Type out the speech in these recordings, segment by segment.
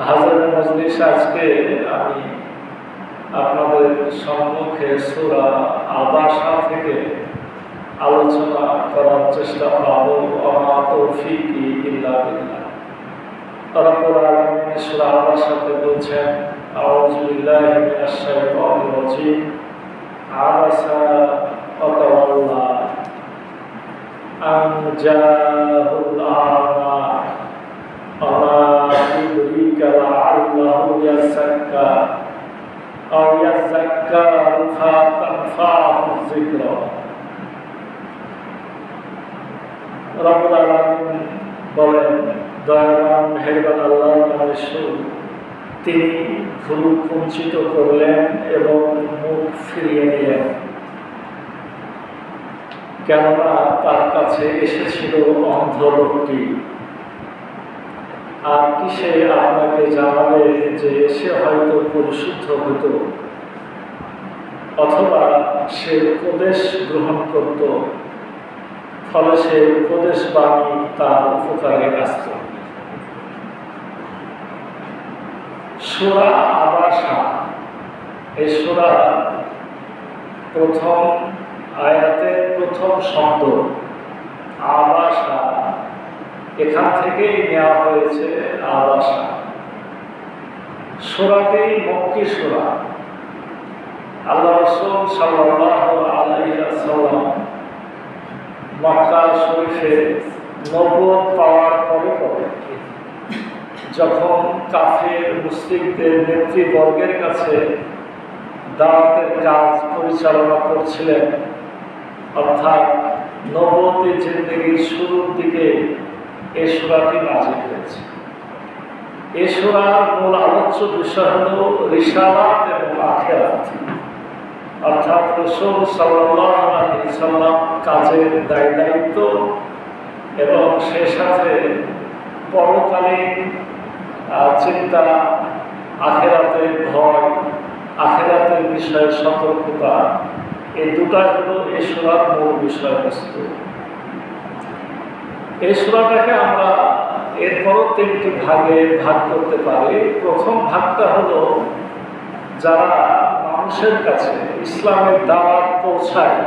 হাজারে মজলিস আজকে আমি আপনাদের সম্মুখে সূরা আবাসা থেকে আলোচনা করার চেষ্টা করব। ওয়া তৌফিকি ইল্লা বিল্লাহ। রব্বুল আলামিন সূরা আবাসাতে বলছেন, আউযু বিল্লাহি মিনাশ শাইতানির রাজীম। আবাসা ওয়া তাওয়াল্লা আন জাআহুল আ'মা ওয়া ইউদরিকা লাআল্লাহু ইয়াযাক্কা আও ইয়াযাক্কারু ফাতানফাহু যিকরা। রব্বুল আলামিন বলেন, দয়াবান মেহেরবান আল্লাহর নামে শুরু। তিনি ভুল কুঞ্চিত করলেন এবং মুখ ফিরিয়ে নিলেন, কেননা তার কাছে এসেছিল অন্ধ লোকটি। আর কিসে আপনাকে জানাবে যে সে হয়তো পরিশুদ্ধ হতো, অথবা সে উপদেশ গ্রহণ করত, ফলে সে উপদেশ বাণী তার উপকারে আসত। সূরা আবাসা, এই সূরা প্রথম আয়াতের প্রথম শব্দ আবাসা, এখান থেকেই নেওয়া হয়েছে আবাসা। সূরাটি মক্কি সূরা। আল্লাহ রাসূল সাল্লাল্লাহু আলাইহি ওয়াসাল্লাম মক্কা শরীফে নবুয়ত পাওয়ার পরে যখন কাফের মুশরিকদের নেতৃবর্গের কাছে দাওয়াতের কাজ পরিচালনা করছিলেন, অর্থাৎ নবুয়তি জিন্দেগির শুরুর দিকে এই সূরাটি নাযিল হয়েছে। এই সূরার মূল আলোচ্য বিষয় হল রিসালাত এবং আখিরাত, অর্থাৎ রাসূল সাল্লাল্লাহু আলাইহি ওয়াসাল্লাম কাজের দায়িত্ব এবং সেই সাথে পরকালীন চিন্তা, আখিরাতের ভয়, আখিরাতের বিষয়ে সতর্কতা, এই দুটাই হলো এই সূরার মূল বিষয়বস্তু। এই সূরাটাকে আমরা এরপরও তিনটি ভাগে ভাগ করতে পারি। প্রথম ভাগটা হলো যারা মানুষের কাছে ইসলামের দাওয়াত পৌঁছায়,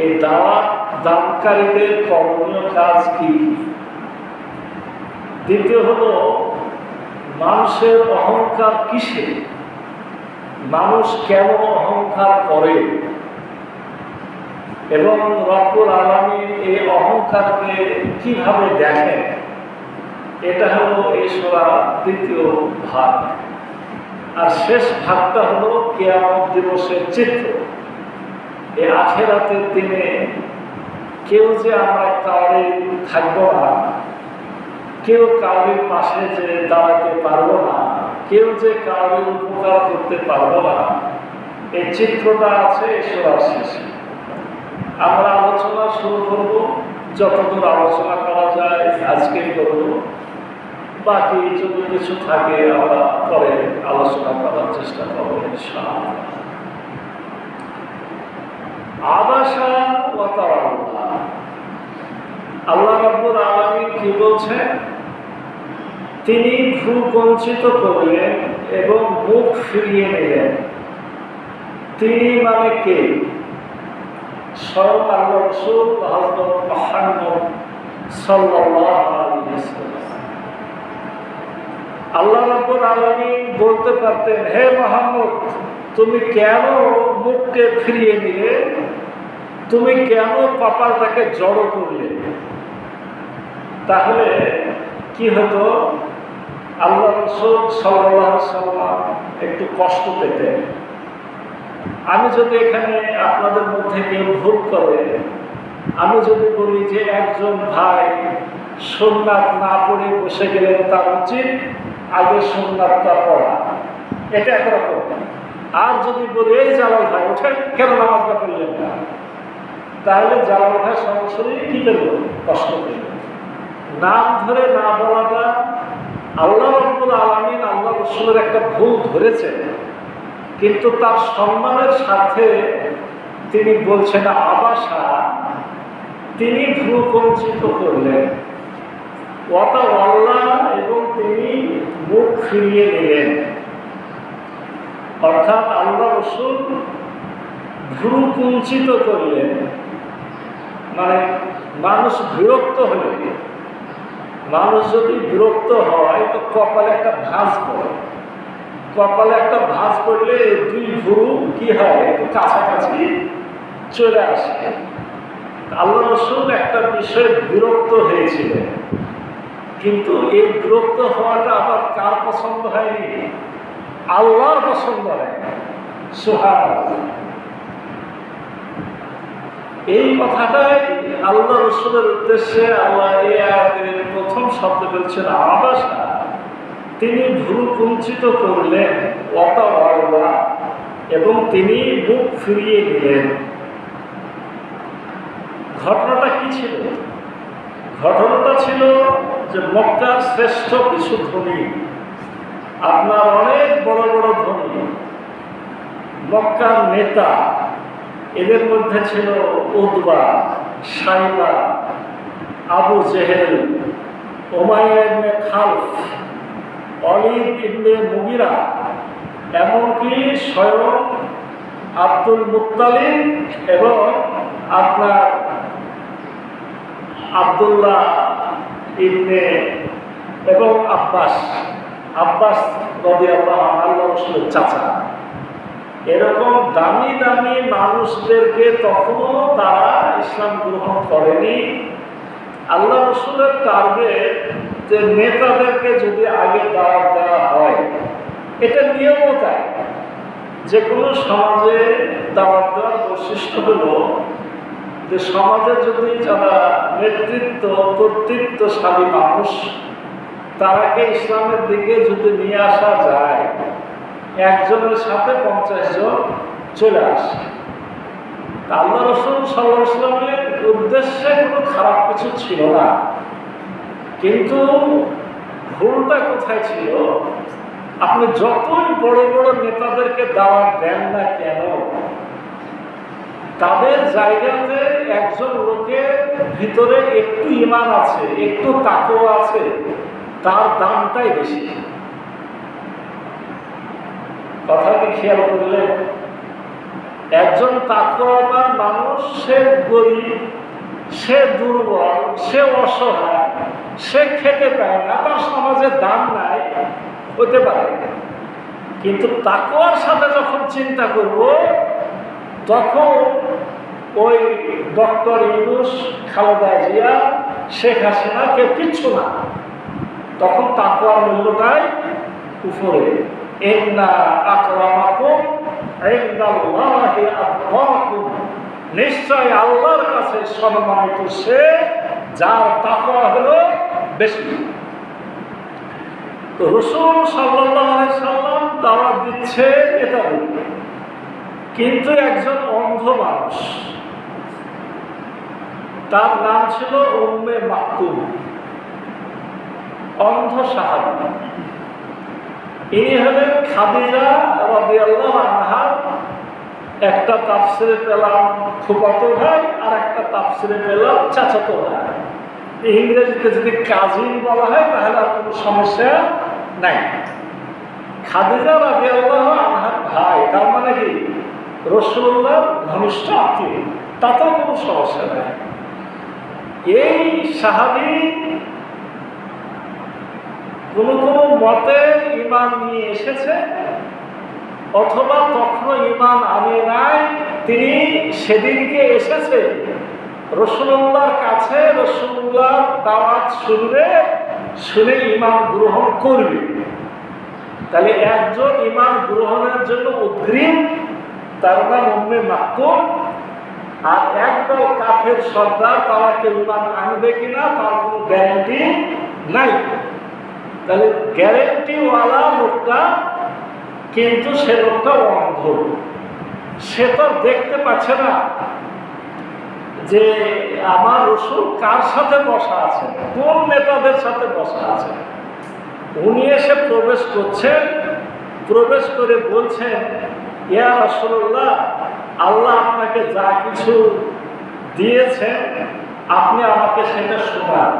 এই দাওয়াত দানকারীদের করণীয় কাজ কি। দ্বিতীয় হলো মানুষের অহংকার কিসে, মানুষ কেন অহংকার করে এবং রব্বুল আলামিন এই অহংকারকে কিভাবে দেখেন। এটা হলো এই সূরার দ্বিতীয় ভাগ। আর শেষ ভাগটা হলো কিয়ামত দিবসের চিত্র। এই আখিরাতের দিনে কেউ যে আমরা কাউরে থাকবো না, কেউ কাউরির পাশে যে দাঁড়াতে পারবো না, কেউ যে কাউরির উপকার করতে পারবো না, এই চিত্রটা আছে এই সূরার শেষে। আমরা আলোচনা শুরু করব, যতদূর আলোচনা করা যায় আজকেই করব, বাকি যদি কিছু থাকে আমরা পরে আলোচনা করার চেষ্টা করবো ইনশাআল্লাহ। আবাসা ওয়া তাওয়াল্লা, আল্লাহ রাব্বুল আলামিন কি বলছেন? তিনি ভ্রু কুঞ্চিত করলেন এবং মুখ ফিরিয়ে নিলেন। তিনি মানে কে? স্বয়ং আল্লাহ রাসূল হযরত মুহাম্মদ সাল্লাল্লাহু আলাইহি ওয়াসাল্লাম। আল্লাহ রাব্বুল আলামিন বলতে পারতেন, হে মুহাম্মদ, তুমি কেন মুখকে ফিরিয়ে নিলে, তুমি কেন কপালটাকে জড়ো করলে? তাহলে কি হতো? আল্লাহ রাসূল সাল্লাল্লাহু আলাইহি ওয়াসাল্লাম একটু কষ্ট পেতেন। আমি যদি এখানে আপনাদের মধ্যে কেউ ভুল করে, আমি যদি বলি যে একজন ভাই সুন্নাত না পড়ে বসে গেলেন, তার উচিত আগে সুন্নাতটা পড়া, এটা একরকম। আর যদি বলি এই জালাল ভাই ওঠেন, কেন নামাজটা পড়লেন না, তাহলে জালাল ভাই সরাসরি কি পেল? কষ্ট পেল। নাম ধরে না বলাটা আল্লাহ রাব্বুল আলামিন আল্লাহ রাসূলের একটা ভুল ধরেছেন, কিন্তু তার সম্মানের সাথে তিনি বলছেন আবাসা, তিনি ভ্রু কুঞ্চিত করলেন। ওয়াতাওয়াল্লা, এবং তিনি মুখ ফিরিয়ে নিলেন। অর্থাৎ আল্লাহ রাসূল ভ্রু কুঞ্চিত করলেন। মানে মানুষ বিরক্ত হলে, মানুষ যদি বিরক্ত হয় তো কপালে একটা ভাঁজ পড়ে। কপালে একটা ভাঁজ পড়লে দুই ভ্রু কি হয়, একটু কাছাকাছি চলে আসে। আল্লাহ রাসূল একটা বিষয়ে বিরক্ত হয়েছিলেন, কিন্তু এই বিরক্ত হওয়াটা আবার কার পছন্দ হয়নি? আল্লাহর পছন্দ হয়। সুবহানাল্লাহ। এই কথাটাই আল্লাহ রাসূলের উদ্দেশ্যে আল্লাহ এই আয়াতের প্রথম শব্দ বলছেন আবাসা। তিনি ভ্রু কুঞ্চিত করলেন, ওয়াতাওয়াল্লা, এবং তিনি মুখ ফিরিয়ে নিলেন। ঘটনাটা কি ছিল? ঘটনাটা ছিল যে মক্কার শ্রেষ্ঠ কিছু ধনী, আপনার অনেক বড় বড় ধনী, মক্কার নেতা, এদের মধ্যে ছিল উতবা, সাইবা, আবু জেহেল, উমাইয়া ইবনে খালফ, ওয়ালিদ ইবনে মুগিরা, এমনকি স্বয়ং আব্দুল মুত্তালিব এবং আপনার আব্দুল্লাহ ইবনে এবং আব্বাস রাদিয়াল্লাহু আনহু, আল্লাহ রাসূলের চাচা। এরকম দামি দামি মানুষদেরকে তখনও তারা ইসলাম গ্রহণ করেনি। আল্লাহ রাসূলের টার্গেট যে নেতাদেরকে যদি আগে দাওয়াত দেওয়া হয়, এটা নিয়মও তাই। যে কোনো সমাজে দাওয়াত দেওয়ার বৈশিষ্ট্য হলো যে সমাজে যদি যারা নেতৃত্ব কর্তৃত্বশালী মানুষ, তারাকে ইসলামের দিকে যদি নিয়ে আসা যায়, একজনের সাথে 50 জন চলে আসে। আল্লাহ রাসূল সাল্লাল্লাহু আলাইহি ওয়াসাল্লামের উদ্দেশ্যে কোনো খারাপ কিছু ছিল না, কিন্তু ভুলটা কোথায় ছিল? আপনি যতই বড় বড় নেতাদেরকে দাওয়াত দেন না কেন, তাদের জায়গাতে একজন লোকের ভিতরে একটু ঈমান আছে, একটু তাকওয়া আছে, তার দামটাই বেশি। কথাটি খেয়াল করলে, একজন তাকওয়াবান মানুষ, সে গরিব, সে দুর্বল, সে অসহায়, সে খেতে পায় না, তার সমাজে দাম নাই, হতে পারে। কিন্তু তাকওয়ার সাথে যখন চিন্তা করব, তখন ওই ডক্টর ইউনূস, খালেদা জিয়া, শেখ হাসিনা কেউ কিচ্ছু না। তখন তাকওয়ার মূল্যটাই উপরে। ইন্না আকরামাকুম ইনদাল্লাহি আতকাকুম, নিশ্চয় আল্লাহর কাছে সম্মানিত সে যার তাকওয়া হলো বেশি। তো রাসূল সাল্লাল্লাহু আলাইহি সাল্লাম দাওয়াত দিচ্ছে এটা, কিন্তু একজন অন্ধ মানুষ, তার নাম ছিল উম্মে মাকতুম, অন্ধ সাহাবী। ইনি হলেন খাদিজা রাদিয়াল্লাহু আনহা। একটা তাফসিরে পেলাম ফুফাতো ভাই, আর একটা তাফসিরে পেলাম চাচাতো ভাই। ইংরেজিতে যদি কাজিন বলা হয় তাহলে আর কোনো সমস্যা নাই। খাদিজা রাদিয়াল্লাহু আনহার ভাই, তার মানে কি রাসূলুল্লাহর ঘনিষ্ঠ আত্মীয়, তাতেও কোনো সমস্যা নেই। এই সাহাবী কোনো কোনো মতে ঈমান নিয়ে এসেছে, অথবা তখনও ঈমান আনে নাই, তিনি সেদিনকে এসেছে রাসূলুল্লাহর কাছে, রাসূলুল্লাহর দাওয়াত শুনে ঈমান গ্রহণ করবে। তাহলে একজন ঈমান গ্রহণের জন্য উদ্গ্রীব, তার নাম উম্মে মাকতুম। আর একদল কাফের সর্দার, তারা কেউ ঈমান আনবে কিনা তার কোনো গ্যারান্টি নাই। তাহলে গ্যারেন্টিওয়ালা লোকটা, কিন্তু সে লোকটা অন্ধ, সে তো দেখতে পাচ্ছে না যে আমার রাসূল কার সাথে বসা আছে, কোন নেতাদের সাথে বসা আছে। উনি এসে প্রবেশ করছেন, প্রবেশ করে বলছেন, ইয়া রাসূলুল্লাহ, আল্লাহ আপনাকে যা কিছু দিয়েছেন আপনি আমাকে সেটা শোনান।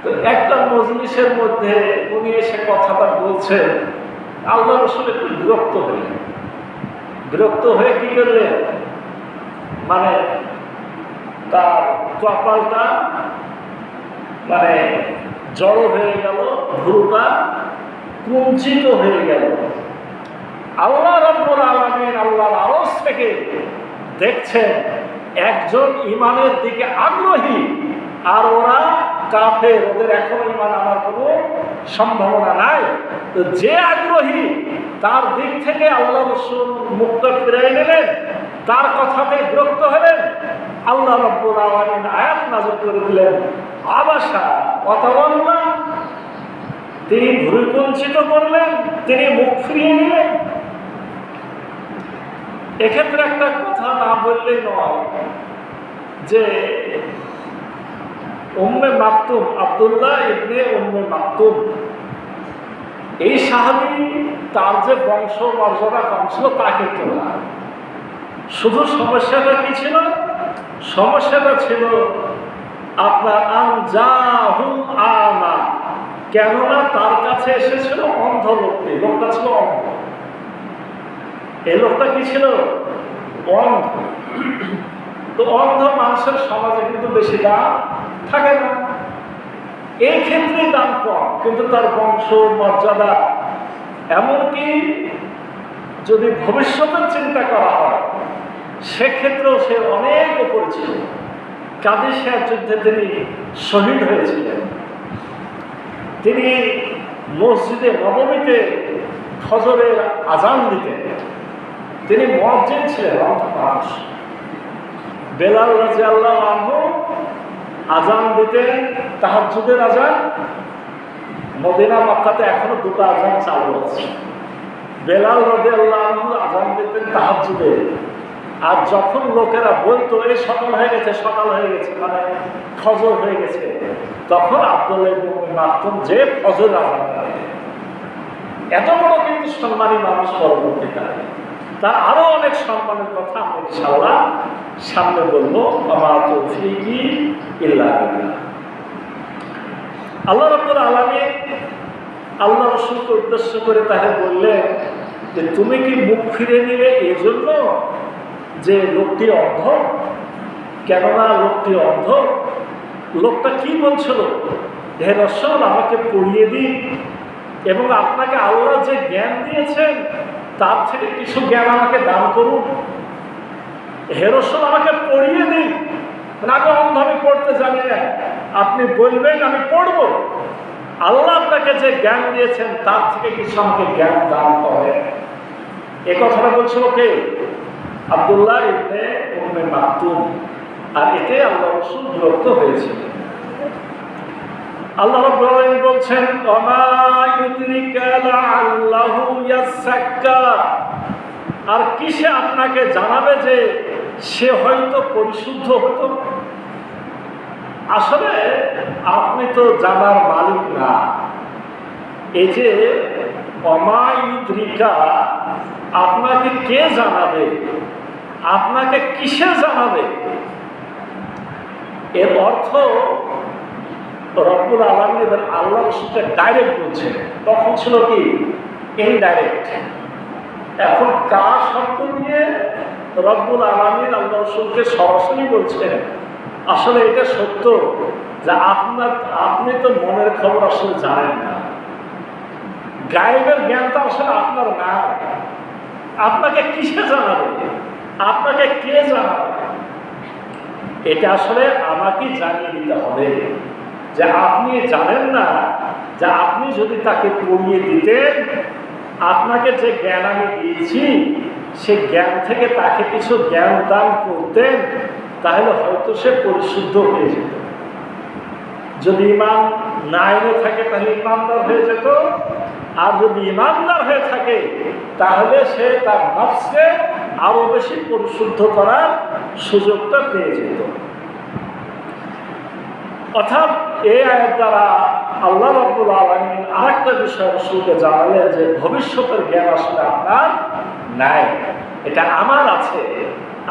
তো একটা মজলিসের মধ্যে উনি এসে কথাটা বলছেন, আল্লাহ রাসূল একটু বিরক্ত হয়ে কি করলেন, মানে তার কপালটা মানে জড়ো হয়ে গেল, ভুরুটা কুঞ্চিত হয়ে গেল। আল্লাহ রাব্বুল আলামিন আল্লাহর আরশ থেকে দেখছেন একজন ঈমানের দিকে আগ্রহী, আর ওরা কাফের, ওদের এখনো ঈমান আনার কোনো সম্ভাবনা নাই। তো যে আগ্রহী তার দিক থেকে আল্লাহ রাসূল মুখটা ফিরিয়ে নিলেন, তার কথাতে বিরক্ত হলেন। আল্লাহ রাব্বুল আলামিন আয়াত নাযিল করে দিলেন, আবাসা ওয়াতাওয়াল্লা, তিনি ভ্রূকুঞ্চিত করলেন, তিনি মুখ ফিরিয়ে নিলেন। এক্ষেত্রে একটা কথা না বললেই নয় যে উম্মে মাকতুম, আব্দুল্লাহ ইবনে উম্মে মাকতুম, এই সাহাবী, তার যে বংশ মর্যাদা কম ছিল তা কিন্তু না। শুধু সমস্যাটা কি ছিল? সমস্যাটা ছিল আপনার আনজাহুল আমা, কেননা তার কাছে এসেছিল অন্ধ লোকটি, লোকটা ছিল অন্ধ। এই লোকটা কি ছিল? অন্ধ। তো অন্ধ মানুষের সমাজে কিন্তু বেশি দাম থাকে না, এই ক্ষেত্রে দাম কম, কিন্তু তার বংশ মর্যাদা, এমনকি যদি ভবিষ্যতের চিন্তা করা হয় সেক্ষেত্রেও সে অনেক উপরে ছিল। কাদেসিয়ার যুদ্ধে তিনি শহীদ হয়েছিলেন। তিনি মসজিদে নববীতে ফজরের আজান দিতেন। তিনি মুয়াজ্জিন ছিলেন, অন্ধ মানুষ। বেলাল রাদিয়াল্লাহু আনহু আজান দিতেন, তাহাজ্জুদের আজান। মদিনা মক্কাতে এখনো দুটো আজান চালু আছে। বেলাল রাদিয়াল্লাহু আনহু আজান দিতেন তাহাজ্জুদের। আর যখন লোকেরা বলতো এই সকাল হয়ে গেছে, সকাল হয়ে গেছে, মানে ফজর হয়ে গেছে, তখন আব্দুল্লাহ ইবনে উম্মে মাকতুম যে ফজর আজান দিতেন। এত বড় কিন্তু সম্মানী মানুষ পরবর্তীকালে। তার আরো অনেক সম্মানের কথা আমরা ইনশাআল্লাহ সামনে বলবো। আমা তৌফিকি ইল্লা বিল্লাহ। আল্লাহ রাব্বুল আলামিন আল্লাহ রাসূলকে উদ্দেশ্য করে তাকে বললেন যে তুমি কি মুখ ফিরে নিলে এজন্য যে লোকটি অন্ধ? কেননা লোকটি অন্ধ। লোকটা কি বলছিল? হে রাসূল, আমাকে পড়িয়ে দিন, এবং আপনাকে আল্লাহ যে জ্ঞান দিয়েছেন তার থেকে কিছু জ্ঞান আমাকে দান করুন। হে রাসূল, আমাকে পড়িয়ে দিন, আমি অন্ধ, আমি পড়তে জানি না, আপনি বলবেন আমি পড়ব। আল্লাহ আপনাকে যে জ্ঞান দিয়েছেন তার থেকে কিছু আমাকে জ্ঞান দান করেন। এ কথাটা বলছিল কে? আব্দুল্লাহ ইবনে উম্মে মাকতুম। আর এতে আল্লাহ রাসূল বিরক্ত হয়েছিলেন। আল্লাহ রাব্বুল আলামিন বলছেন, ওমা ইউদরিকা লাআল্লাহু ইয়াযাক্কা, আর কিসে আপনাকে জানাবে যে সে হয়তো পরিশুদ্ধ হতো? আসলে আপনি তো জানার মালিক না। এই যে ওমা ইউদরিকা, আপনাকে কে জানাবে? আপনাকে কিসে জানাবে? এর অর্থ রব্বুল আলামিন আল্লাহ রাসূলকে ডাইরেক্ট বলছে, তখন ছিল কি ইনডাইরেক্ট। এখন কার শব্দ দিয়ে রব্বুল আলামিন আল্লাহ রাসূলকে সরাসরি বলছেন? আসলে এটা সত্য যে আপনি তো মনের খবর আসলে জানেন না, গায়েবের জ্ঞানটা আসলে আপনার না। আপনাকে কিসে জানাবে? আপনাকে কে জানাবে? এটা আসলে আমাকে জানিয়ে দিতে হবে যে আপনি জানেন না, যে আপনি যদি তাকে পড়িয়ে দিতেন, আপনাকে যে জ্ঞান আমি দিয়েছি সে জ্ঞান থেকে তাকে কিছু জ্ঞান দান করতেন, তাহলে হয়তো সে পরিশুদ্ধ হয়ে যেত। যদি ঈমান না এনে থাকে তাহলে ঈমানদার হয়ে যেত, আর যদি ঈমানদার হয়ে থাকে তাহলে সে তার নফসকে আরো বেশি পরিশুদ্ধ করার সুযোগটা পেয়ে যেত। অর্থাৎ এই আয়াত দ্বারা আল্লাহ রাব্বুল আলামিন আরেকটা বিষয় রাসূলকে জানালেন যে ভবিষ্যতের জ্ঞান আসলে আপনার নাই, এটা আমার আছে।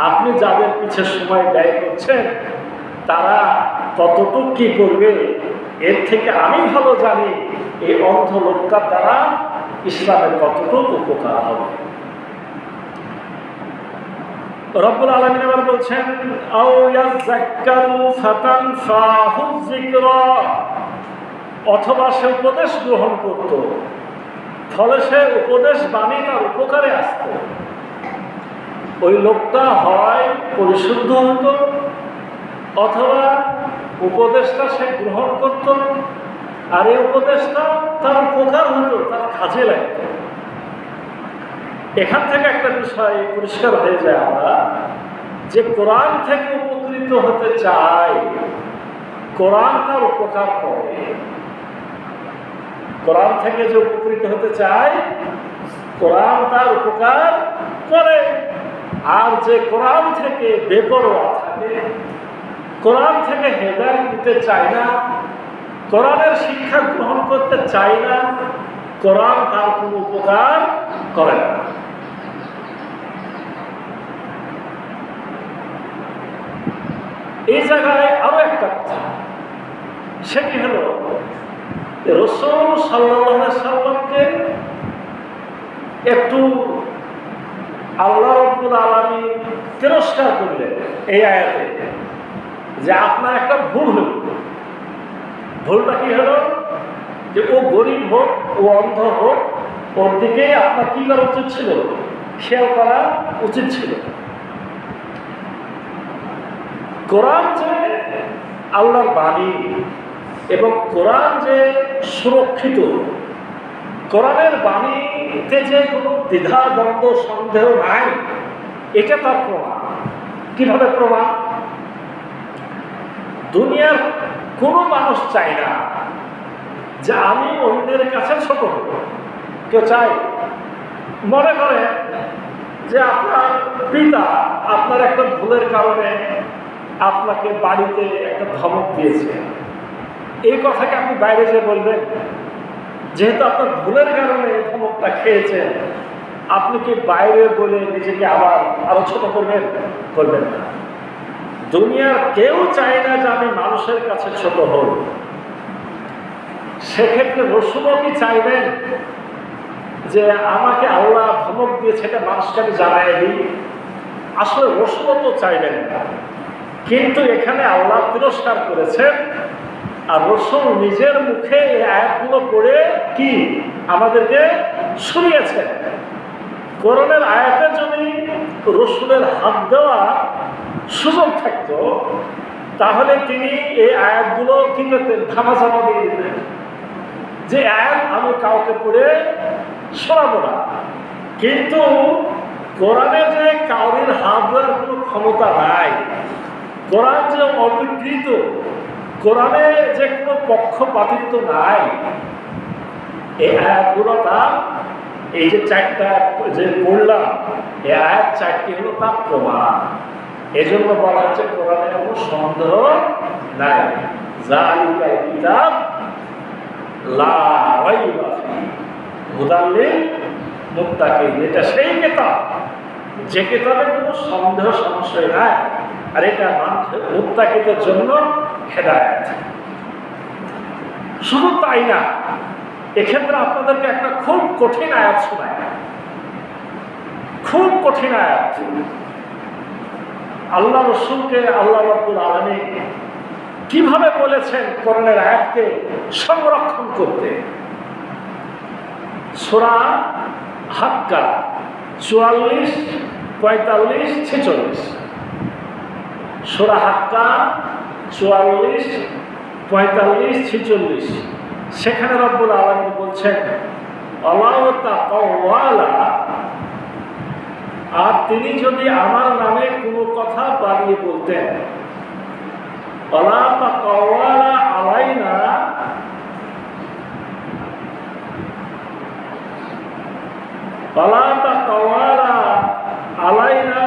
আপনি যাদের পিছে সময় ব্যয় করছেন তারা কতটুকু কি করবে এর থেকে আমি ভালো জানি এই অন্ধ লোকটার দ্বারা ইসলামের কতটুকু উপকার হবে। রব্বুল আলামিন আবার বলছেন, আও ইয়াযাক্কারু ফাতানফাহু যিকরা, অথবা সে উপদেশ গ্রহণ করত, ফলে সে উপদেশ বাণী তার উপকারে আসত। ওই লোকটা হয় পরিশুদ্ধ হতো, অথবা উপদেশটা সে গ্রহণ করত, আর এই উপদেশটা তার উপকার হতো, তার কাজে লাগত। এখান থেকে একটা বিষয় পরিষ্কার হয়ে যায় আমরা যে কোরআন থেকে উপকৃত হতে চাই, কোরআন তার উপকার করে। কোরআন থেকে যে উপকৃত হতে চায়, কোরআন তার উপকার করে। আর যে কোরআন থেকে বেপরোয়া থাকে, কোরআন থেকে হেদায়েত নিতে চায় না, কোরআনের শিক্ষা গ্রহণ করতে চায় না, কোরআন তার কোনো উপকার করে না। এই জায়গায় আরো একটা কথা, সেটি হলো রাসূল সাল্লাল্লাহু আলাইহি সাল্লামকে একটু আল্লাহ রাব্বুল আলামিন তিরস্কার করলেন এই আয়াতে, যে আপনার একটা ভুল হল। ভুলটা কি হলো? যে ও গরিব হোক, ও অন্ধ হোক, ওর দিকে আপনার কি করা উচিত ছিল? খেয়াল করা উচিত ছিল। কোরআন যে আল্লাহর বাণী এবং কোরআন যে সুরক্ষিত, কোরআনের বাণীতে যে কোনো দ্বিধা দ্বন্দ্ব সন্দেহ নাই, এটা তার প্রমাণ। কিভাবে প্রমাণ? দুনিয়ার কোনো মানুষ চায় না যে আমি অন্যের কাছে ছোট হব। কেউ চায়? মনে করে যে আপনার পিতা আপনার একটা ভুলের কারণে আপনাকে বাড়িতে একটা ধমক দিয়েছে, এই কথাকে আপনি বাইরে যেয়ে বলবেন? যেহেতু আপনার ভুলের কারণে এই ধমকটা খেয়েছেন, আপনি কি বাইরে বলে নিজেকে আবার আরো ছোট করবেন? করবেন না। দুনিয়ার কেউ চায় না যে আমি মানুষের কাছে ছোট হই। সেক্ষেত্রে রাসূলও কি চাইবেন যে আমাকে আল্লাহ ধমক দিয়েছে, এটা মানুষকে আমি জানাই দিই? আসলে রাসূলও তো চাইবেন না। কিন্তু এখানে আল্লাহ তিরস্কার করেছেন, আর রাসূল নিজের মুখে এই আয়াতগুলো পড়ে কি আমাদেরকে শুনিয়েছেন। কোরআনের আয়াতে যদি রাসূলের হাত দেওয়া সুযোগ থাকতো, তাহলে তিনি এই আয়াতগুলো কি করতেন? ধামাচাপা দিয়ে দিতেন যে আয়াত আমি কাউকে পড়ে শোনাবো না। কিন্তু কোরআনে যে কাউরির হাত দেওয়ার কোনো ক্ষমতা নাই, কোরআন যে অবিকৃত, কোরআনে যে কোনো পক্ষপাতিত্ব নাই, এই আয়াতগুলো তার, এই যে চারটা যে পড়লাম, এই আয়াত চারটি হলো তার প্রমাণ। এজন্য বলা হচ্ছে কোরআনে কোনো সন্দেহ নাই। যালিকাল কিতাব লা রাইবা ফীহি হুদাল লিল মুত্তাকিন, এটা সেই কিতাব যে কিতাবে কোনো সন্দেহ সংশয় নাই, আর এটা মুত্তাকিদের জন্য হেদায়েত। শুধু তাই না, এক্ষেত্রে আপনাদেরকে একটা খুব কঠিন আয়াত শোনায়, খুব কঠিন আয়াত। আল্লাহ রাসূলকে আল্লাহ রাব্বুল আলামিন কিভাবে বলেছেন কোরআনের আয়াতকে সংরক্ষণ করতে। সূরা হাক্কা 44, 45, 46। সূরা হাক্কা 44, 45, 46। সেখানে রব্বুল আলামিন বলছেন, আল্লাহু তাআলা, আর তিনি যদি আমার নামে কোনো কথা বাড়িয়ে বলতেন, আল্লাহ তাআলা আলাইনা, আল্লাহ তাআলা আলাইনা,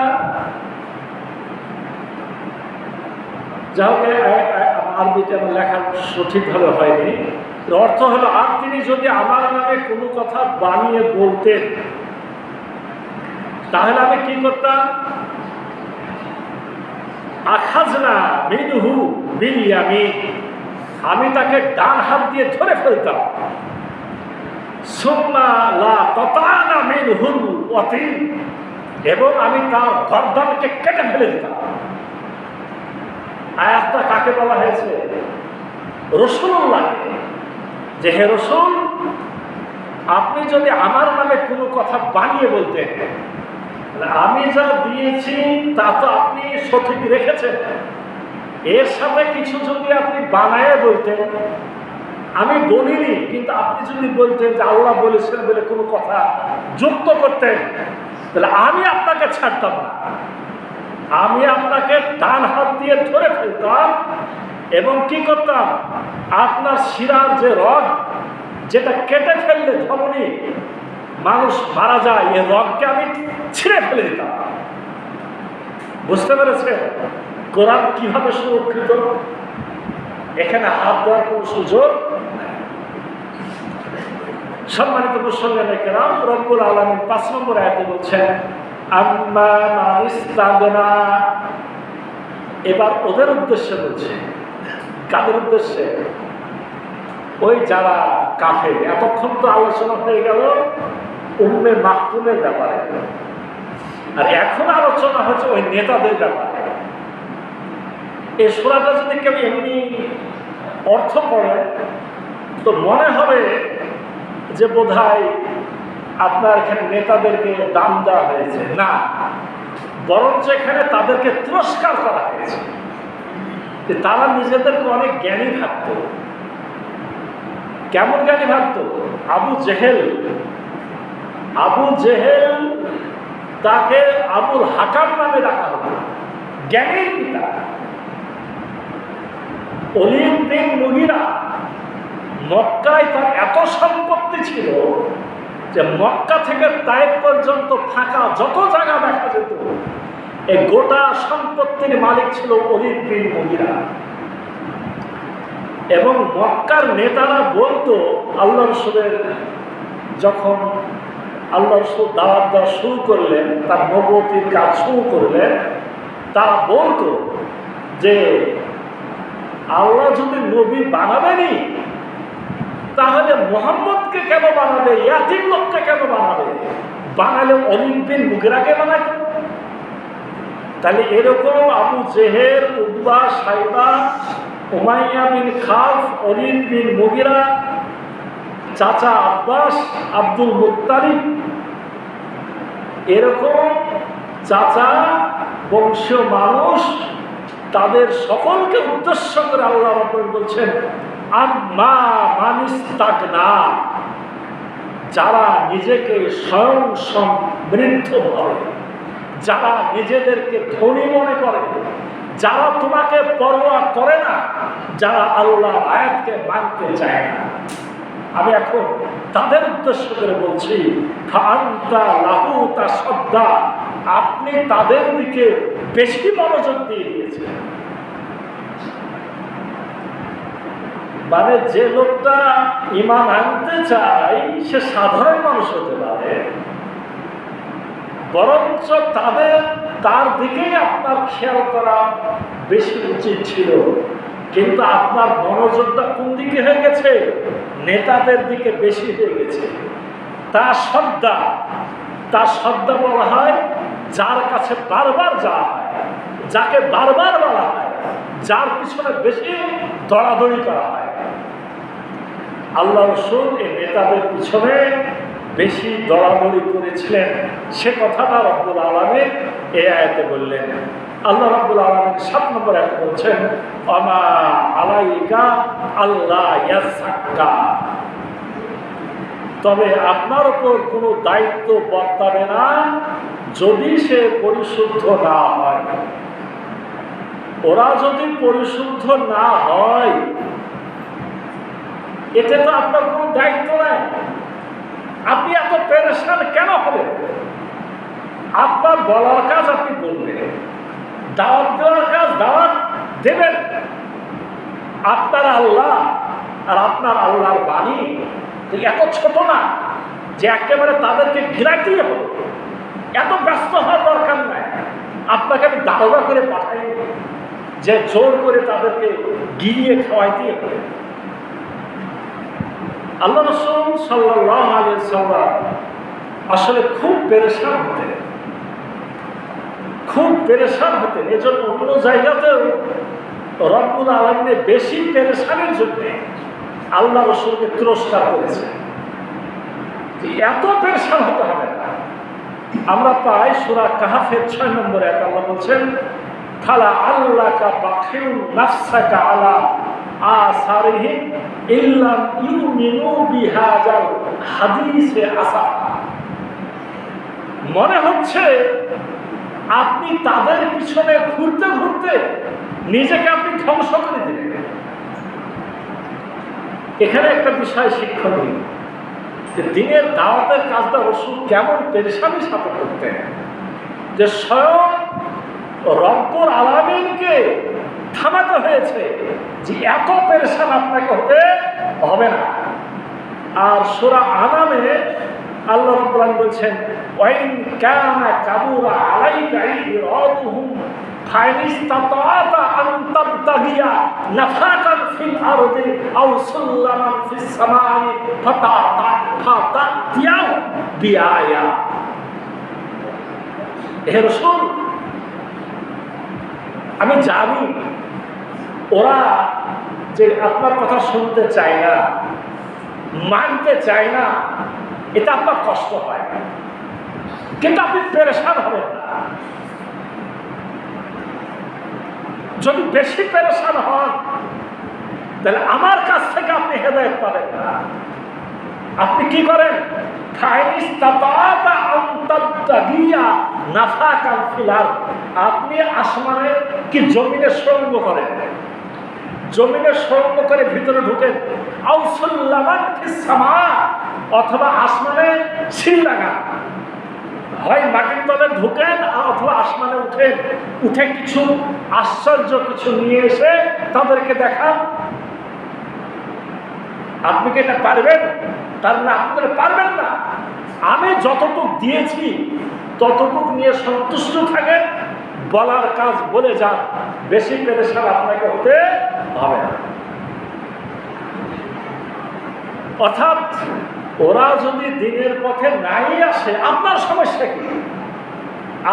যাকে আরবিতে আমার লেখা সঠিকভাবে হয়নি, অর্থ হলো আর তিনি যদি আমার নামে কোনো কথা বানিয়ে বলতেন, তাহলে আমি কি করতাম? আখাজনা মিনহু বিল ইয়ামিন, আমি তাকে ডান হাত দিয়ে ধরে ফেলতাম, সুম্মা লা কাতানা মিনহুল ওয়াতিন, এবং আমি তার গর্দানকে কেটে ফেলে দিতাম। আয়াতটা কাকে বলা হয়েছে? রাসূলুল্লাহ। যে হে রাসূল, আপনি যদি আমার নামে কোনো কথা বানিয়ে বলতেন, আমি যা দিয়েছি তা তো আপনি সঠিক রেখেছেন, এর সাথে কিছু যদি আপনি বানায় বলতেন, আমি বলিনি, কিন্তু আপনি যদি বলতেন যে আল্লাহ বলেছেন বলে কোনো কথা যুক্ত করতেন, তাহলে আমি আপনাকে ছাড়তাম না। আমি আপনাকে ডান হাত দিয়ে ধরে ফেলতাম এবং কি করতাম, আপনার শিরার যে রগ, যেটা কেটে ফেললে ধমনী মানুষ মারা যায়, এই রগকে আমি ছিঁড়ে ফেলে দিতাম। বুঝতে পেরেছে কোরআন কিভাবে সুরক্ষিত? এখানে হাত দেওয়ার কোন সুযোগ নাই। সম্মানিত মুসলমানে কেরাম, রব্বুল আলামিন 5 নম্বর আয়াতে বলছেন আম্মা মান ইস্তাগনা। এবার ওদের উদ্দেশ্যে বলছে। কাদের উদ্দেশ্যে? ওই যারা কাফের। এতক্ষণ তো আলোচনা হয়ে গেল উম্মে মাকতুমের ব্যাপারে, আর এখন আলোচনা হচ্ছে ওই নেতাদের ব্যাপারে। এই সূরাটা যদি কেউ এমনি অর্থ পড়ে তো মনে হবে যে বোধহয় আপনার এখানে নেতাদেরকে দাম দেওয়া হয়েছে। না, বরঞ্চ এখানে তাদেরকে তিরস্কার করা হয়েছে যে তারা নিজেদেরকে অনেক জ্ঞানী ভাবত। কেমন জ্ঞানী ভাবত? আবু জেহেল তাকে আবুল হাকাম নামে ডাকা হতো, জ্ঞানীর পিতা। ওলীদ বিন মুগীরা, মক্কায় তার এত সম্পত্তি ছিল যে মক্কা থেকে তায়েফ পর্যন্ত ফাঁকা যত জায়গা দেখা যেত, এই গোটা সম্পত্তির মালিক ছিল ওলীদ বিন মুগীরা। এবং মক্কার নেতারা বলতো, আল্লাহ রাসূলের যখন আল্লাহ রাসূল দাওয়াত দেওয়া শুরু করলেন, তার নবুয়তির কাজ শুরু করলেন, তারা বলতো যে আল্লাহ যদি নবী বানাবেনি তাহলে মুহাম্মদকে কেন বানাবে, ইয়াতিম লোককে কেন বানাবে? বানালে ওলীদ বিন মুগীরাকে বানাইত। তাহলে এরকম আবু জেহেল, উতবা, সাইবা, উমাইয়া বিন খালফ, ওলীদ বিন মুগীরা, চাচা আব্বাস, আব্দুল মুত্তালিব, এরকম চাচা বংশীয় মানুষ, তাদের সকলকে উদ্দেশ্য করে আল্লাহ রাব্বুল বলছেন আম্মা মান ইস্তাগনা। যারা নিজেকে স্বয়ং সমৃদ্ধ ভাবে, যারা নিজেদেরকে ধনী মনে করে, যারা তোমাকে পরোয়া করে না, যারা আল্লাহর আয়াতকে মানতে চায় না, আমি এখন তাদের উদ্দেশ্য করে বলছি ফাআনতা লাহু তাসাদ্দা। আপনি তাদের দিকে বেশি মনোযোগ দিয়ে দিয়েছেন। মানে যে লোকটা ঈমান আনতে চায় সে সাধারণ মানুষ হতে পারে, বরঞ্চ তার দিকেই আপনার খেয়াল করা বেশি উচিত ছিল। কিন্তু আপনার মনোযোগটা কোন দিকে হয়ে গেছে? নেতাদের দিকে বেশি হয়ে গেছে। তার শ্রদ্ধা বলা হয় যার কাছে বারবার যাওয়া হয়, যাকে বারবার বলা হয়, যার পিছনে বেশি দৌড়াদৌড়ি করা হয়। আল্লাহ রাসূল এই নেতাদের পিছনে বেশি দৌড়াদৌড়ি করেছিলেন, সে কথাটা রব্বুল আলামিন এই আয়াতে বললেন। আল্লাহ রাব্বুল আলামিন 7 নম্বর আয়াতে বলছেন আমা আলাইকা আল্লাহ ইয়াযাক্কা। তবে আপনার উপর কোনো দায়িত্ব বর্তাবে না যদি সে পরিশুদ্ধ না হয়। ওরা যদি পরিশুদ্ধ না হয় এতে তো আপনার কোনো দায়িত্ব নাই। আপনি এত পেরেশান কেন হবেন? আপনার বলার কাজ আপনি বলবেন, দাওয়াত দেওয়ার কাজ দাওয়াত দেবেন। আপনার আল্লাহ আর আপনার আল্লাহর বাণী এত ছোট না যে একেবারে তাদেরকে ঘিরাইতেই হবে। এত ব্যস্ত হওয়ার দরকার নাই। আপনাকে আমি দারোগা করে পাঠাই যে জোর করে তাদেরকে গিলিয়ে খাওয়াইতে হবে। আল্লাহ রাসূল সাল্লাল্লাহু আলাইহি ওয়াসাল্লাম আসলে খুব পেরেশান হতেন। এজন্য অন্য জায়গাতেও রব্বুল আলামিন বেশি পেরেশানির জন্য আল্লাহ রাসূলকে তিরস্কার করেছে, এত পেরেশান হতে হবে না। আমরা পাই সূরা কাহফের 6 নম্বর আয়াত, আল্লাহ বলছেন ফালা আল্লাকা বাখিউন নাফসাকা আলা আসারিহিম ইল্লাম ইউমিনু বিহাযাল হাদিসে আসাফা। মনে হচ্ছে আপনি তাদের পিছনে ঘুরতে ঘুরতে নিজেকে আপনি ধ্বংস করে দিলেন। এখানে একটা বিষয় শিক্ষণীয়, দিনের দাওয়াতের কাজটা রাসূল কেমন পেরেশানির সাথে করতেন, যে স্বয়ং রব্বুল আলামিনকে থামাতে হয়েছে যে এত পেরেশান আপনাকে হতে হবে না। আর সূরা আনামে আল্লাহ রাব্বুল আলামিন বলছেন ওয়াইন কানা কাবুরা আলাইকা ইরাদুহুম ফাইনিস্তাতাআতা আন তাবতাগিয়া নাফাকান ফিল আরদি আও সুল্লামান ফিস সামাই ফাতাতিয়াও বিআয়া। হে রাসূল, আমি জানি ওরা যে আপনার কথা শুনতে চায় না, মানতে চায় না, এটা আপনার কষ্ট হয়, কিন্তু আপনি পেরেশান হবেন না। যদি বেশি পেরেশান হন তাহলে আমার কাছ থেকে আপনি হেদায়েত পাবেন না। আপনি কি করেন? আপনি আসমানে কি জমিনে সুড়ঙ্গ করেন, জমিনে সুড়ঙ্গ করে ভিতরে ঢুকেন, অথবা আসমানে সিঁড়ি লাগান, হয় মাটির তলে ঢুকেন অথবা আসমানে উঠে কিছু আশ্চর্য কিছু নিয়ে এসে তাদেরকে দেখান। আপনি কি এটা পারবেন? তার না, আপনি পারবেন না। আমি যতটুকু দিয়েছি ততটুকু নিয়ে সন্তুষ্ট থাকেন, বলার কাজ বলে যান, বেশি পেরেশান আপনাকে হতে হবে না। অর্থাৎ ওরা যদি দিনের পথে নাই আসে, আপনার সমস্যা কি?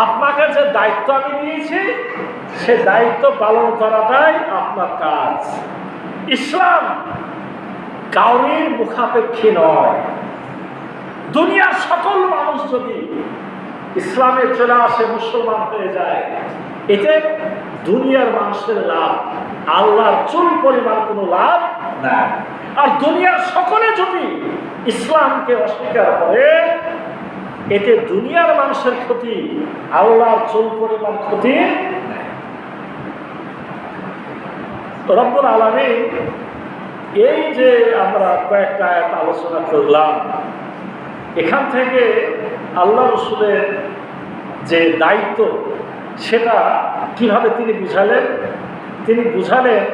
আপনাকে যে দায়িত্ব আমি নিয়েছি সে দায়িত্ব পালন করাটাই আপনার কাজ। ইসলাম কাউরির মুখাপেক্ষী নয়। দুনিয়ার সকল মানুষ যদি ইসলামে চলে আসে, মুসলমান হয়ে যায়, এতে দুনিয়ার মানুষের লাভ, আল্লাহর চুল পরিমাণ কোনো লাভ নাই। আর দুনিয়ার সকলে যদি ইসলামকে অস্বীকার করে, এতে দুনিয়ার মানুষের ক্ষতি, আল্লাহর চুল পরিমাণ ক্ষতি নাই। রব্বুল আলামিন এই যে আমরা কয়েকটা আয়াত আলোচনা করলাম, এখান থেকে আল্লাহ রাসূলের যে দায়িত্ব সেটা কিভাবে তিনি বুঝালেন? তিনি বুঝালেন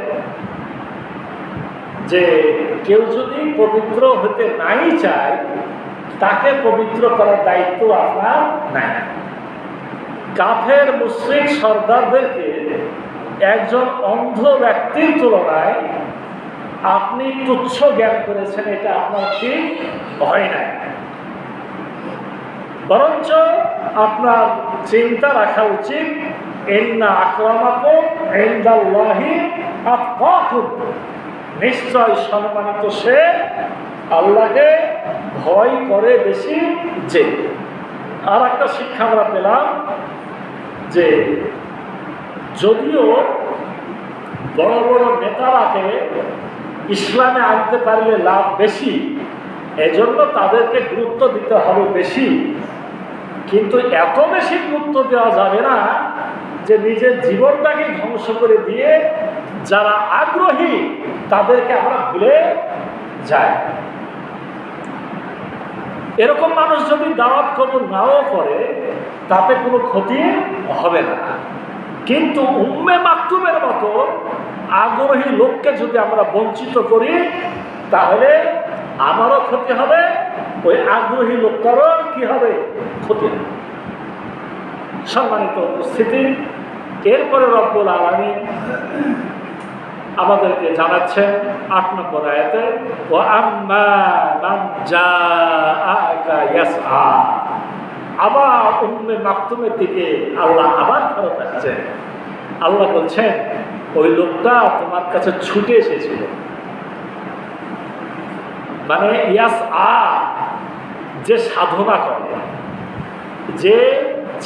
যে কেউ যদি পবিত্র হতে নাই চায়, তাকে পবিত্র করার দায়িত্ব আপনার নাই। কাফের মুশরিক সর্দারদেরকে একজন অন্ধ ব্যক্তির তুলনায় আপনি তুচ্ছ জ্ঞান করেছেন, এটা আপনার ঠিক হয় নাই। বরঞ্চ আপনার চিন্তা রাখা উচিত, ইন্না আকরামাকুম ইনদাল্লাহি আতকাকুম, নিশ্চয় সম্মানিত সে আল্লাহকে ভয় করে বেশি। যে আর একটা শিক্ষা আমরা পেলাম যে যদিও বড় বড় নেতারাকে ইসলামে আনতে পারলে লাভ বেশি, এজন্য তাদেরকে গুরুত্ব দিতে হবে বেশি, কিন্তু এত বেশি গুরুত্ব দেওয়া যাবে না যে নিজের জীবনটাকে ধ্বংস করে দিয়ে যারা আগ্রহী তাদেরকে আমরা ভুলে যাই। এরকম মানুষ যদি দাওয়াত কবুল নাও করে তাতে কোনো ক্ষতি হবে না, কিন্তু উম্মে মাকতুমের মতো আগ্রহী লোককে যদি আমরা বঞ্চিত করি তাহলে আমারও ক্ষতি হবে, ওই আগ্রহী লোকটারও কি হবে? ক্ষতি। সম্মানিত উপস্থিতি, এরপরে রব্বুল আলামিন আমাদেরকে জানাচ্ছেন ৮ নম্বর আয়াতে, ওয়া আম্মা মান জাআকা ইয়াসআ। আবার উম্মে মাকতুমের দিকে আল্লাহ আবার ফেরত আসছে। আল্লাহ বলছেন, ওই লোকটা তোমার কাছে ছুটে এসেছিল। মানে ইয়াসআ, যে সাধনা করে, যে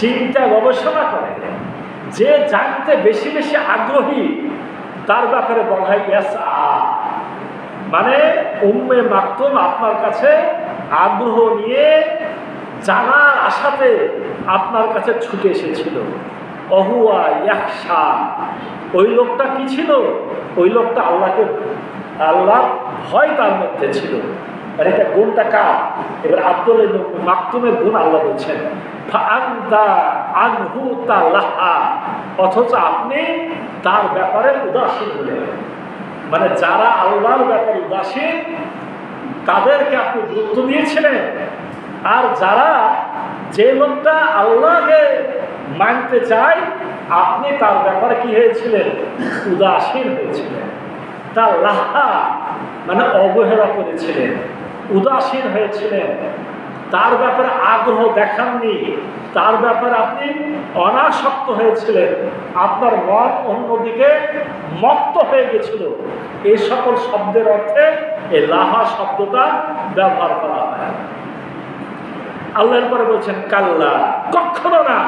চিন্তা গবেষণা করে, যে জানতে বেশি বেশি আগ্রহী, তার ব্যাপারে বলা হয় ইয়াসআ। মানে উম্মে মাকতুম আপনার কাছে আগ্রহ নিয়ে জানার আশাতে আপনার কাছে ছুটে এসেছিল। অহুয়া ইয়াখশা, ওই লোকটা কি ছিল? ওই লোকটা আল্লাহ ভয় তার মধ্যে ছিল। আর এটা গুণটা কার? এবার আব্দুল্লাহ ইবনে মাকতুমের গুণ আল্লাহ বলছেন, ফাআনতা আনহু তালাহা, অথচ আপনি তার ব্যাপারে উদাসীন হলেন। মানে যারা আল্লাহর ব্যাপারে উদাসীন তাদেরকে আপনি গুরুত্ব দিয়েছিলেন, আর যারা, যে লোকটা আল্লাহকে মানতে চায়, আপনি তার ব্যাপারে কি হয়েছিলেন? উদাসীন হয়েছিলেন। তার লাহা মানে অবহেলা করেছিলেন, উদাসীন হয়েছিলেন, তার ব্যাপারে আগ্রহ দেখাননি, তার ব্যাপারে আপনি অনাসক্ত হয়েছিলেন, আপনার মন অন্যদিকে মত্ত হয়ে গেছিল। এই সকল শব্দের অর্থে এই লাহা শব্দটা ব্যবহার করা হয়। আল্লাহর পরে বলছেন, কাল্লা, কখনো না,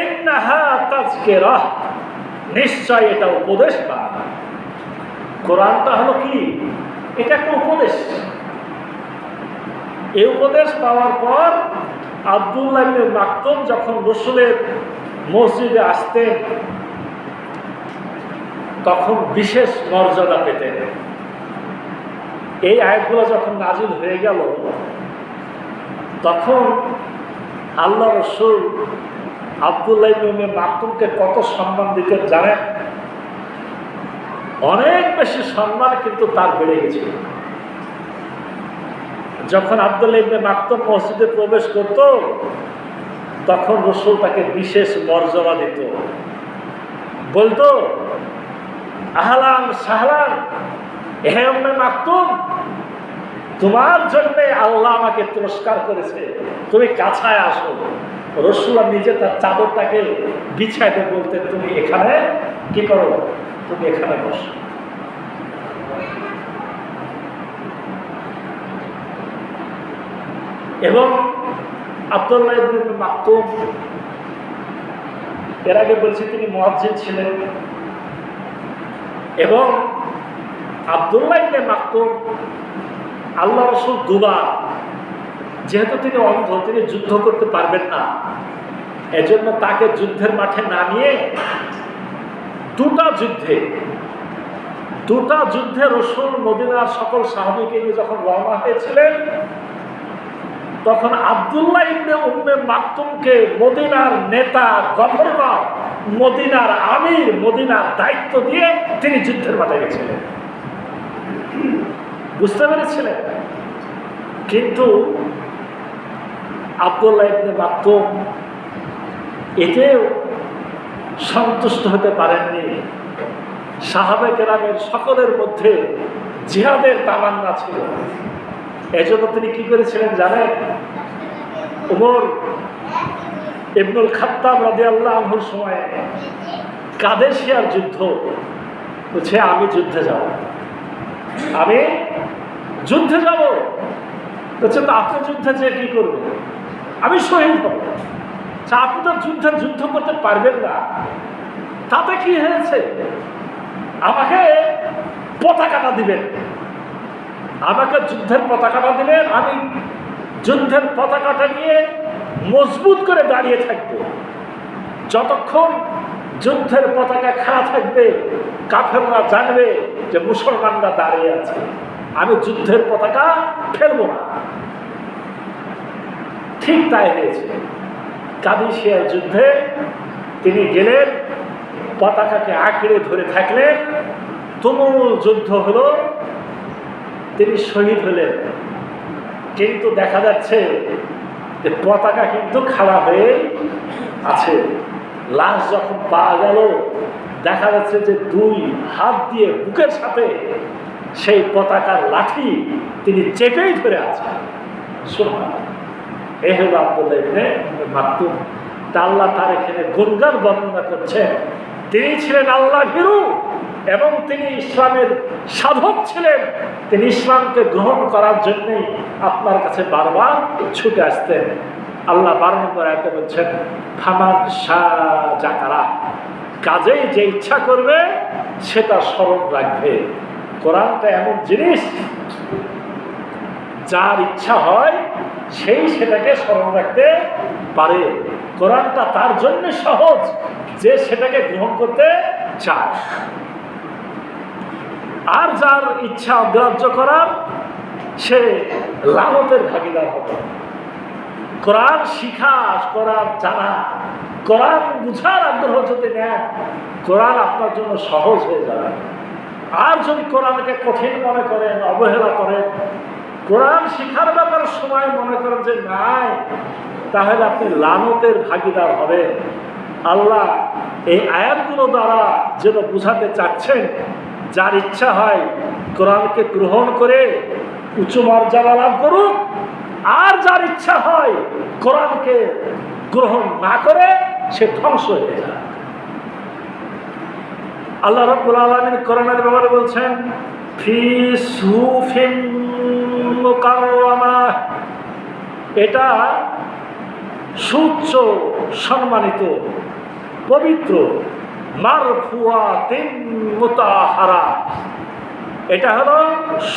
ইন্নাহা তাযকিরাহ, নিশ্চয় এটা উপদেশ বাণী। কোরআনটা হলো কি? এটা একটা উপদেশ। এই উপদেশ পাওয়ার পর আব্দুল্লাহ ইবনে মাকতুম যখন রাসূলের মসজিদে আসতেন তখন বিশেষ মর্যাদা পেতেন। এই আয়াতগুলো যখন নাজিল হয়ে গেল তখন আল্লাহ রাসূল আব্দুল্লাহ ইবনে মাকতুমকে কত সম্মান দিতেন জানেন? অনেক বেশি সম্মান কিন্তু তার বেড়ে গেছিল। যখন আব্দুল্লাহ ইবনে মাকতুম মসজিদে প্রবেশ করত তখন রাসূল তাকে বিশেষ মর্যাদা দিত, বলতো, আহলান সাহলান, হে উম্মে মাকতুম, তোমার জন্য আল্লাহ আমাকে পুরস্কার করেছে, তুমি কাছায় আসো। রাসূল নিজে তার চাদরটাকে বিছাইতে বলতেন, তুমি এখানে কি করো? তুমি এখানে বসো। এবং আব্দুল্লাহ ইবনে মাকতুম, এর আগে বলছি তিনি মুয়াজ্জিন ছিলেন, এবং আব্দুল্লাহ ইবনে মাকতুম আল্লাহ রাসূল দুবার, যেহেতু তিনি অন্ধ, তিনি যুদ্ধ করতে পারবেন না, এজন্য তাকে যুদ্ধের মাঠে নামিয়ে দুটা যুদ্ধে রাসূল মদিনার সকল সাহাবীকে নিয়ে যখন রওনা হয়েছিলেন তখন আব্দুল্লাহ ইবনে উম্মে মাকতুমকে মদিনার নেতা, গভর্নর, মদিনার আমির, মদিনার দায়িত্ব দিয়ে তিনি যুদ্ধের মাঠে গেছিলেন। বুঝতে পেরেছিলেন? কিন্তু আব্দুল্লাহ ইবনে মাকতুম এতেও সন্তুষ্ট হতে পারেননি। সাহাবায়ে কেরামের সকলের মধ্যে জিহাদের তামান্না ছিল। এজন্য তিনি কি করেছিলেন জানেন? উমর ইবনুল খাত্তাব রাদিয়াল্লাহু আনহুর সময়ে কাদেসিয়ার যুদ্ধ, বলছে আমি যুদ্ধে যাব, আমি যুদ্ধে যাব। বলছে তো আপনি যুদ্ধে যেয়ে কি করবেন? আমি শহীদ হব। আপনি তো যুদ্ধ করতে পারবেন না, তাতে কি হয়েছে? আমাকে পতাকাটা দিবেন, আমাকে যুদ্ধের পতাকাটা দিলেন, আমি যুদ্ধের পতাকাটা নিয়ে মজবুত করে দাঁড়িয়ে থাকবো। যতক্ষণ যুদ্ধের পতাকা খাড়া থাকবে কাফেররা জানবে যে মুসলমানরা দাঁড়িয়ে আছে, আমি যুদ্ধের পতাকা ফেলবো না। ঠিক তাই হয়েছে। কাদেসিয়ার যুদ্ধে তিনি গেলেন, পতাকাকে আঁকড়ে ধরে থাকলেন, তুমুল যুদ্ধ হলো, তিনি শহীদ হলেন। কিন্তু দেখা যাচ্ছে যে পতাকা কিন্তু খাড়া হয়ে আছে। লাশ যখন পাওয়া গেল, দেখা যাচ্ছে যে দুই হাত দিয়ে বুকের সাথে সেই পতাকার লাঠি তিনি চেপেই ধরে আছেন। সুবহানাল্লাহ। এই হলো আব্দুল্লাহ ইবনে মাকতুম। তা আল্লাহ তার এখানে গুণগান বর্ণনা করছেন, তিনি ছিলেন আল্লাহ ভীরু এবং তিনি ইসলামের সাধক ছিলেন। তিনি ইসলামকে গ্রহণ করার জন্যই আপনার কাছে বারবার ছুটে আসতেন। আল্লাহ বারবার এত বলছেন, ফামান শাহ জাকারা, কাজেই যে ইচ্ছা করবে সেটা স্মরণ রাখবে। কোরআনটা এমন জিনিস, যার ইচ্ছা হয় সেই সেটাকে স্মরণ রাখতে পারে। কোরআনটা তার জন্য সহজ যে সেটাকে গ্রহণ করতে চায়, আর যার ইচ্ছা অগ্রাহ্য করার সে লানতের ভাগীদার হবে। কোরআন শিখা, কোরআন জানা, কোরআন বুঝার আগ্রহ যদি নেন, কোরআন আপনার জন্য সহজ হয়ে যাবে। আর যদি কোরআনকে কঠিন মনে করেন, অবহেলা করেন, কোরআন শিখার ব্যাপারে সময় মনে করেন যে নাই, তাহলে আপনি লানতের ভাগীদার হবেন। আল্লাহ এই আয়াতগুলো দ্বারা যেন বুঝাতে চাচ্ছেন, যার ইচ্ছা হয় কোরআনকে গ্রহণ করে উঁচু মর্যাদা লাভ করুক, আর যার ইচ্ছা হয় কোরআনকে গ্রহণ না করে সে ধ্বংস হয়ে যায়। আল্লাহ রাব্বুল আলামিন কোরআনের ব্যাপারে বলছেন, ফি সুফিন মুকাররামাহ, এটা সুউচ্চ সম্মানিত পবিত্র, মারফুআতিন মুতাহারা, এটা হলো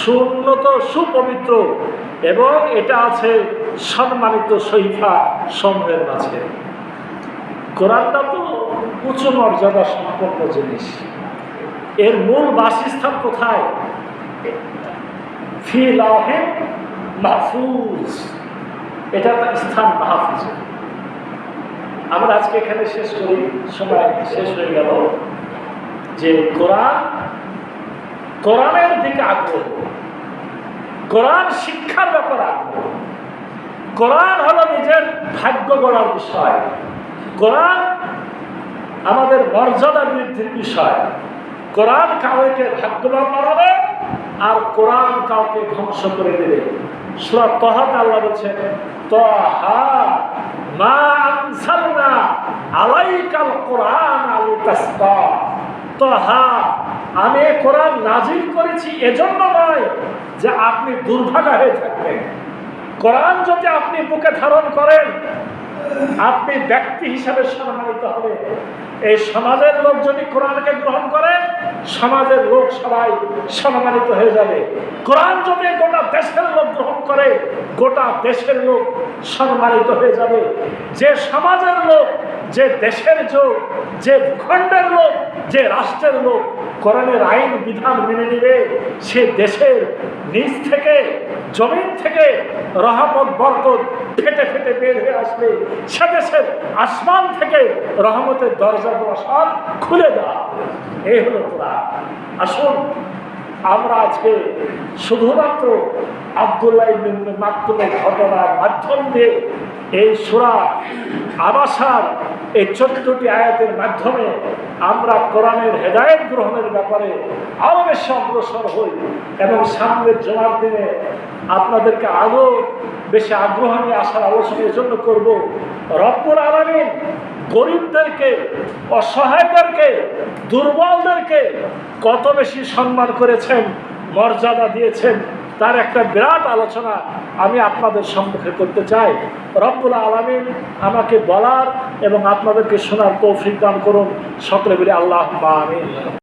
সুন্নত সুপবিত্র এবং এটা আছে সম্মানিত সহিফা সমূহের মাঝে। কোরআনটা তো উচ্চ মর্যাদা সম্পন্ন জিনিস। এর মূল বাসস্থান কোথায়? ফি লাওহে মাহফুজ, এটা স্থান মাহফুজ। আমরা আজকে এখানে শেষ করি, সময় শেষ হয়ে গেল। যে কোরআনের দিকে আগ্রহ, কোরআন শিক্ষার ব্যাপারে আগ্রহ, কোরআন হলো নিজের ভাগ্য গড়ার বিষয়, কোরআন আমাদের মর্যাদা বৃদ্ধির বিষয়। কোরআন কাউকে ভাগ্যবান বানাবে আর কোরআন কাউকে ধ্বংস করে দেবে। সূরা তাহাতে আল্লাহ বলছেন, তাহা মা আনজালনা আলাইকাল কোরআন লিতাসকা, তাহা আমি কোরআন নাজিল করেছি এজন্য নয় যে আপনি দুর্ভাগা হয়ে থাকবেন। কোরআন যদি আপনি বুকে ধারণ করেন, আপনি ব্যক্তি হিসাবে সম্মানিত হবে। এই সমাজের লোক যদি কোরআনকে গ্রহণ করে, সমাজের লোক সবাই সম্মানিত হয়ে যাবে। কোরআন যদি গোটা দেশের লোক গ্রহণ করে, গোটা দেশের লোক সম্মানিত হয়ে যাবে। যে সমাজের লোক, যে দেশের লোক, যে ভূখণ্ডের লোক, যে রাষ্ট্রের লোক কোরআনের আইন বিধান মেনে নেবে, সে দেশের নিচ থেকে, জমিন থেকে রহমত বরকত ফেটে ফেটে বের হয়ে আসবে। সে দেশের আসমান থেকে রহমতের দরজাগুলো সব খুলে দেওয়া। এই হলো কোরআন। আসুন আমরা আজকে শুধুমাত্র আব্দুল্লাহ ইবনে মাকতুমের ঘটনার মাধ্যম দিয়ে এই সূরা আবাসার এই 14টি আয়াতের মাধ্যমে আমরা কোরআনের হেদায়েত গ্রহণের ব্যাপারে আরো বেশি অগ্রসর হই এবং সামনের জুমার দিনে আপনাদেরকে আরো বেশি আগ্রহ নিয়ে আসার আলোচনার জন্য করব। রব্বুল আলামিন গরিবদেরকে, অসহায়দেরকে, দুর্বলদেরকে কত বেশি সম্মান করেছেন, মর্যাদা দিয়েছেন, তার একটা বিরাট আলোচনা আমি আপনাদের সম্মুখে করতে চাই। রব্বুল আলামিন আমাকে বলার এবং আপনাদেরকে শোনার তৌফিক দান করুন। সকলে বলি আল্লাহুম্মা আমিন।